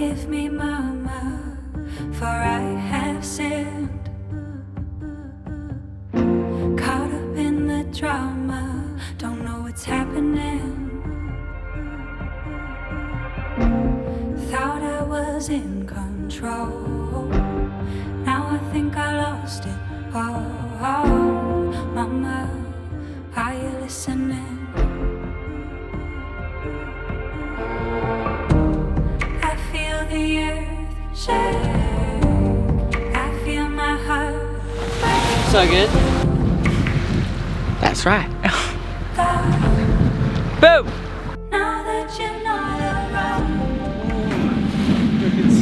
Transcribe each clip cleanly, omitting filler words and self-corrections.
Forgive me, Mama, for I have sinned. Caught up in the drama, don't know what's happening. Thought I was in control, now I think I lost it. Oh, Mama, are you listening? I feel the earth shake, I feel my heart break. So good. That's right. Boom! Now that you're not around.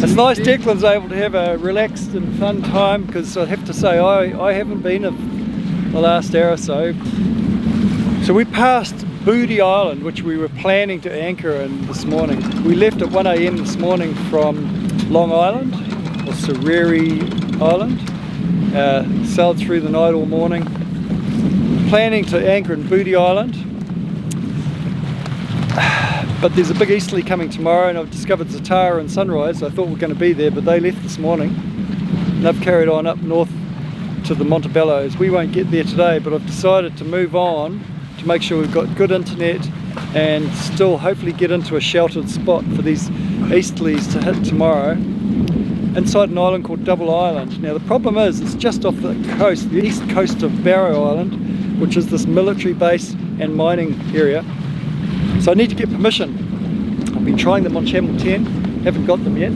It's nice Declan's able to have a relaxed and fun time, because I have to say I haven't been in the last hour or so. So we passed Booty Island, which we were planning to anchor in this morning. We left at 1 AM this morning from Long Island, or Sereri Island. Sailed through the night all morning, planning to anchor in Booty Island. But there's a big easterly coming tomorrow, and I've discovered Zatara and Sunrise. I thought we were going to be there, but they left this morning. And they've carried on up north to the Montebellos. We won't get there today, but I've decided to move on to make sure we've got good internet and still hopefully get into a sheltered spot for these easterlies to hit tomorrow, inside an island called Double Island. Now the problem is it's just off the coast, the east coast of Barrow Island, which is this military base and mining area. So I need to get permission. I've been trying them on channel 10, haven't got them yet.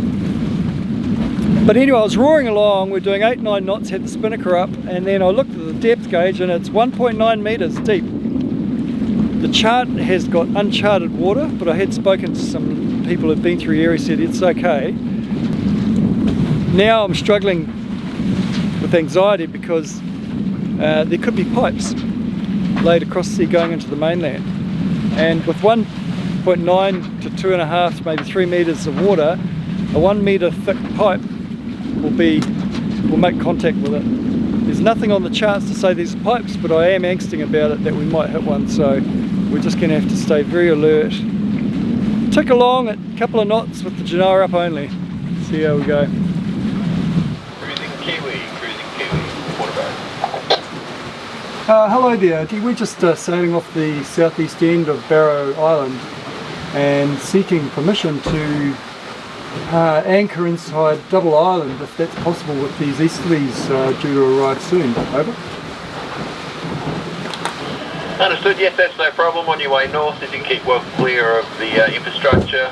But anyway, I was roaring along, we're doing 8-9 knots, had the spinnaker up, and then I looked at the depth gauge and it's 1.9 meters deep. The chart has got uncharted water, but I had spoken to some people who've been through here who said it's okay. Now I'm struggling with anxiety because there could be pipes laid across the sea going into the mainland. And with 1.9 to 2.5 maybe 3 meters of water, a 1 meter thick pipe will make contact with it. There's nothing on the charts to say there's pipes, but I am angsting about it that we might hit one, so we're just going to have to stay very alert. Tick along at a couple of knots with the Janara up only. See how we go. Cruising Kiwi, Montebello. Hello there, we're just sailing off the southeast end of Barrow Island and seeking permission to anchor inside Double Island, if that's possible, with these easterlies due to arrive soon. Over. Understood, yes, that's no problem. On your way north, if you can keep well clear of the infrastructure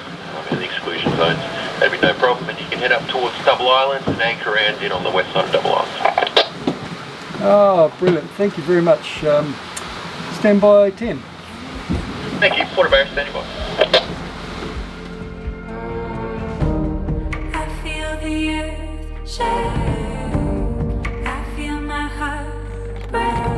and the exclusion zones, that'd be no problem, and you can head up towards Double Island and anchor around in on the west side of Double Island. Oh, brilliant. Thank you very much. Stand by 10. Thank you. Montebello, standing by. I feel the earth shake, I feel my heart break.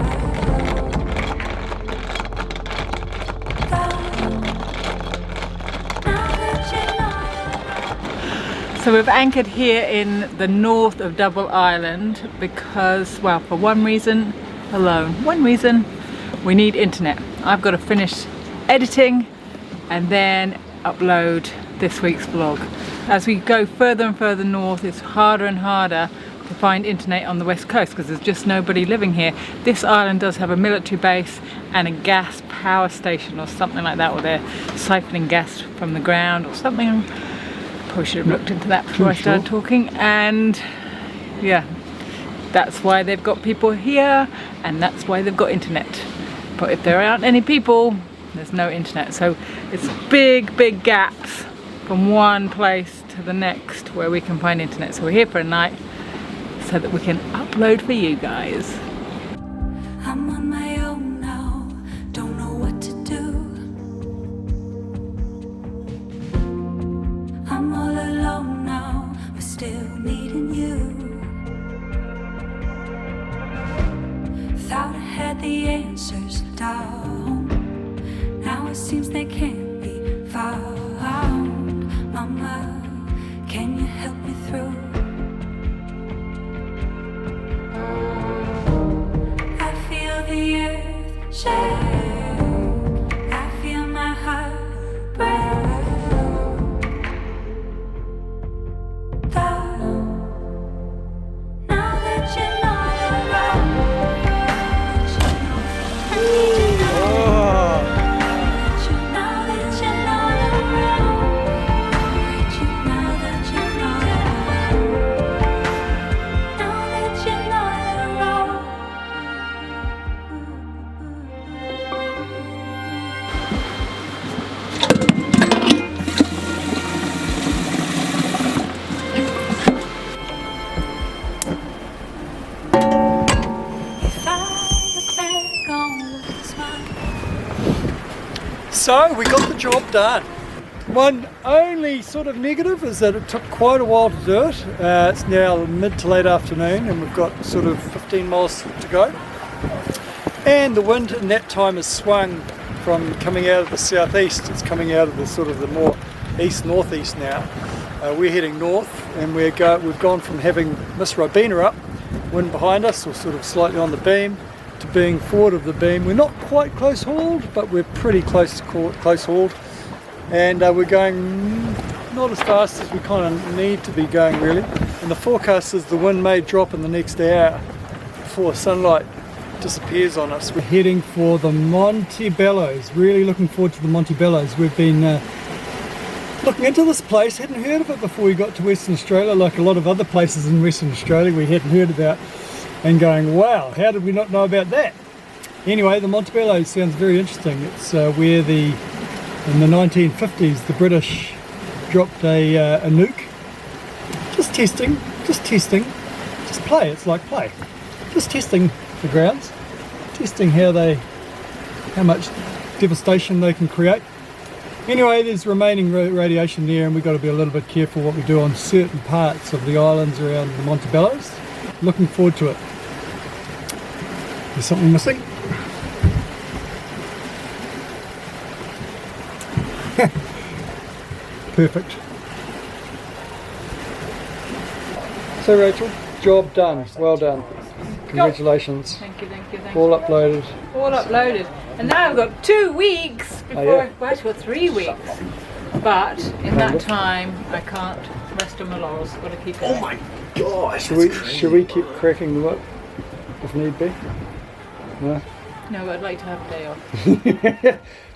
So we've anchored here in the north of Double Island because, well, for one reason alone. One reason: we need internet. I've got to finish editing and then upload this week's vlog. As we go further and further north, it's harder and harder to find internet on the west coast because there's just nobody living here. This island does have a military base and a gas power station or something like that, where they're siphoning gas from the ground or something. Probably should have looked into that before I started talking. And yeah, that's why they've got people here, and that's why they've got internet. But if there aren't any people, there's no internet. So it's big gaps from one place to the next where we can find internet. So we're here for a night so that we can upload for you guys. I'm on my own now, don't know what to do. I'm all alone now, but still needing you. Thought I had the answers down, now it seems they can't be found. Mama, can you help me through? I feel the earth shake, I feel my heart break. So we got the job done. One only sort of negative is that it took quite a while to do it. It's now mid to late afternoon and we've got sort of 15 miles to go. And the wind in that time has swung from coming out of the southeast. It's coming out of the sort of the more east-northeast now. We're heading north and we've gone from having Miss Robina up, wind behind us or sort of slightly on the beam, to being forward of the beam. We're not quite close hauled, but we're pretty close hauled. And we're going not as fast as we kind of need to be going really. And the forecast is the wind may drop in the next hour before sunlight disappears on us. We're heading for the Montebellos. Really looking forward to the Montebellos. We've been looking into this place, hadn't heard of it before we got to Western Australia, like a lot of other places in Western Australia we hadn't heard about, and going, wow, how did we not know about that? Anyway, the Montebello sounds very interesting. It's where in the 1950s the British dropped a nuke. Just testing, just play, it's like play. Just testing the grounds, testing how much devastation they can create. Anyway, there's remaining radiation there and we've got to be a little bit careful what we do on certain parts of the islands around the Montebellos. Looking forward to it. There's something missing. Perfect. So Rachel, job done. Well done. Congratulations. Thank you. All uploaded. All uploaded. And now I've got 2 weeks before, well, actually 3 weeks. But in that time, I can't rest on my laurels. Got to keep going. Oh my gosh! Should we keep cracking the whip if need be? No. No, I'd like to have a day off.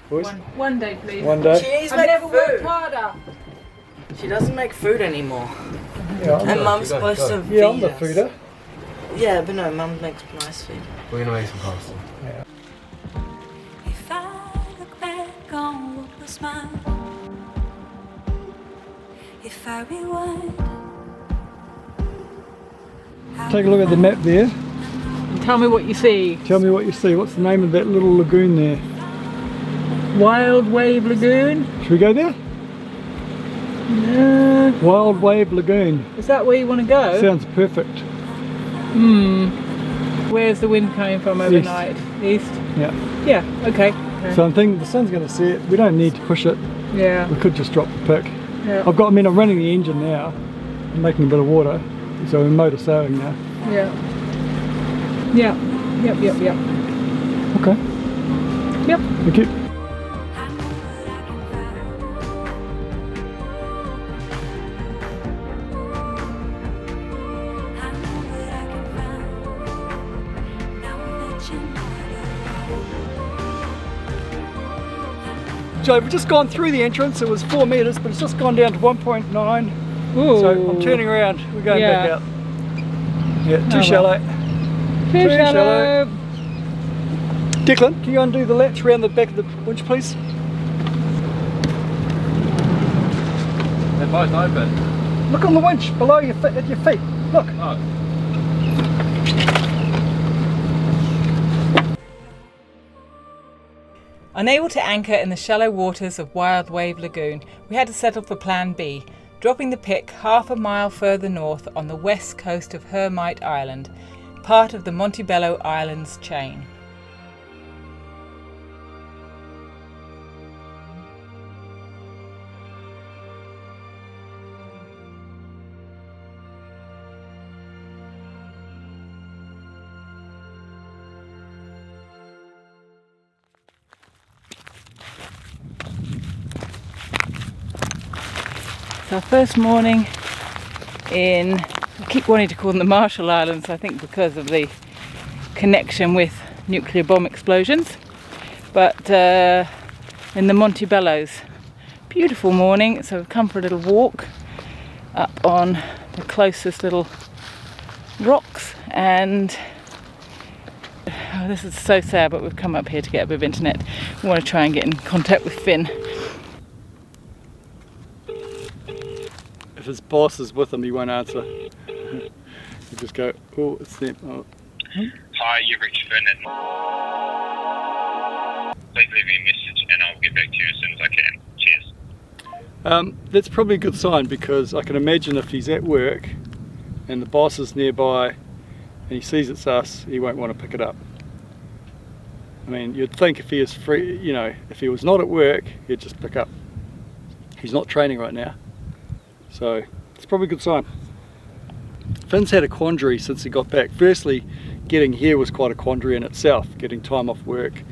Boys? One day, please. One day. She needs to I've make never worked food. harder. She doesn't make food anymore. Yeah, And Mum's supposed to feed I'm the us. feeder. Yeah, but no, Mum makes nice food. We're gonna make some pasta. Yeah. If I look back on what was mine, if I rewind, Take a look at the map there. And tell me what you see. Tell me what you see. What's the name of that little lagoon there? Wild Wave Lagoon. Should we go there? Wild Wave Lagoon. Is that where you want to go? Sounds perfect. Where's the wind coming from overnight? East? Yeah. Yeah, okay. So I'm thinking the sun's going to set. We don't need to push it. Yeah. We could just drop the pick. Yeah. I'm running the engine now. I'm making a bit of water. So we're motor sailing now. Yeah. Yeah. Yep. Okay. Yep. Thank you. I know that I can find. I know that I can find. Now that you know. So we've just gone through the entrance. It was 4 meters, but it's just gone down to 1.9. Ooh. So I'm turning around. We're going back out. Yeah, too well. shallow. Too shallow. shallow. Declan, can you undo the latch around the back of the winch, please? They're both open. Look on the winch below your at your feet. Look. Oh. Unable to anchor in the shallow waters of Wild Wave Lagoon, we had to settle for Plan B, dropping the pick half a mile further north on the west coast of Hermite Island, part of the Montebello Islands chain. It's our first morning in, I keep wanting to call them the Marshall Islands, I think because of the connection with nuclear bomb explosions, but in the Montebellos. Beautiful morning, so we've come for a little walk up on the closest little rocks, and oh, this is so sad, but we've come up here to get a bit of internet. We want to try and get in contact with Finn. If his boss is with him, he won't answer. You just go, oh, it's them. Oh. Hi, you've reached Finn. Please leave me a message and I'll get back to you as soon as I can. Cheers. That's probably a good sign, because I can imagine if he's at work and the boss is nearby and he sees it's us, he won't want to pick it up. I mean, you'd think if he is free, you know, if he was not at work, he'd just pick up. He's not training right now, so it's probably a good sign. Finn's had a quandary since he got back. Firstly, getting here was quite a quandary in itself, getting time off work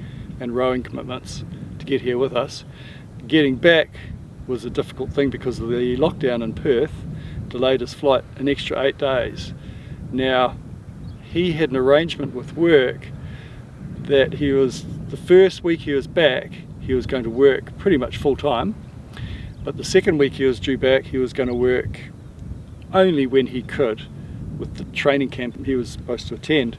and rowing commitments to get here with us. Getting back was a difficult thing because of the lockdown in Perth, delayed his flight an extra 8 days. Now, he had an arrangement with work that he was, the first week he was back, he was going to work pretty much full time, but the second week he was due back, he was going to work only when he could with the training camp he was supposed to attend.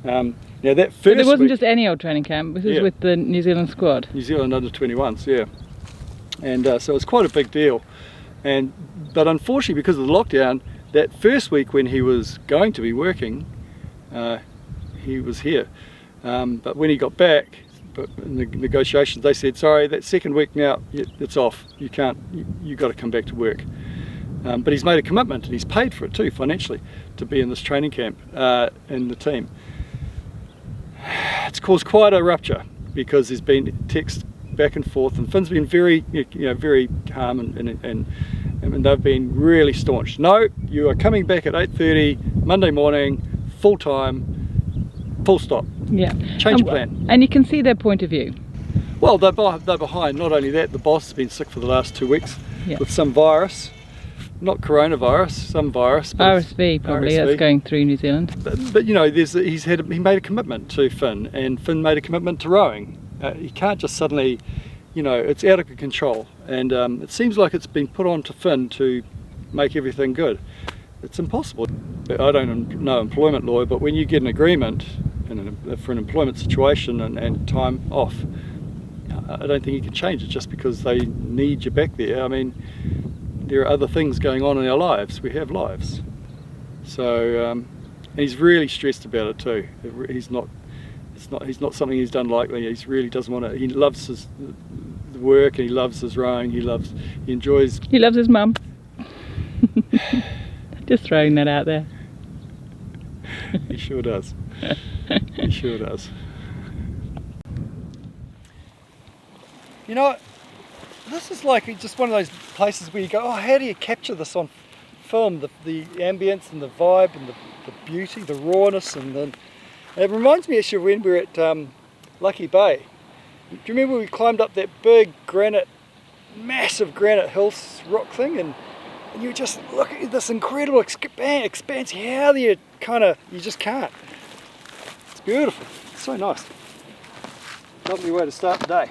Now that first But it wasn't week, just any old training camp, this was with the New Zealand squad. New Zealand under 21s, yeah. And so it was quite a big deal. But unfortunately, because of the lockdown, that first week when he was going to be working, he was here. But when he got back, in the negotiations, they said, sorry, that second week now, it's off. You can't, you've got to come back to work. But he's made a commitment, and he's paid for it too, financially, to be in this training camp in the team. It's caused quite a rupture, because there's been text back and forth, and Finn's been very, very calm, and they've been really staunch. No, you are coming back at 8:30 Monday morning, full time, full stop. Yeah. Change plan. And you can see their point of view. Well, they're behind. Not only that, the boss has been sick for the last 2 weeks with some virus, not coronavirus, some virus. RSV probably, RSV. that's going through New Zealand. But you know, he made a commitment to Finn, and Finn made a commitment to rowing. He can't just suddenly, it's out of control, and it seems like it's been put on to Finn to make everything good. It's impossible. I don't know employment law, but when you get an agreement for an employment situation and time off, I don't think you can change it just because they need you back there. I mean, there are other things going on in our lives. We have lives. So he's really stressed about it too. He's not something he's done lightly. He really doesn't want to. He loves his work, and he loves his rowing. He loves his mum. Just throwing that out there. He sure does. He sure does. You know, this is like just one of those places where you go, oh, how do you capture this on film? The ambience and the vibe and the beauty, the rawness, and it reminds me actually of when we were at Lucky Bay. Do you remember we climbed up that big massive granite hill rock thing, and you just look at this incredible expanse. How do you you just can't. It's beautiful. It's so nice. Lovely way to start the day.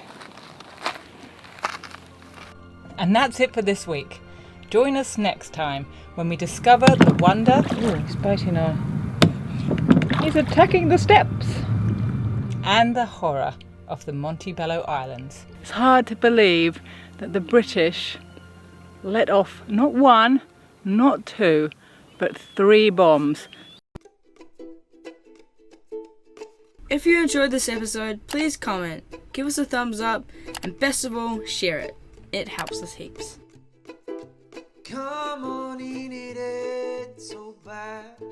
And that's it for this week. Join us next time when we discover the wonder. Oh, he's biting on. He's attacking the steps. And the horror of the Montebello Islands. It's hard to believe that the British let off not one, not two, but 3 bombs. If you enjoyed this episode, please comment, give us a thumbs up, and best of all, share it. It helps us heaps. Come on, ain't it so bad?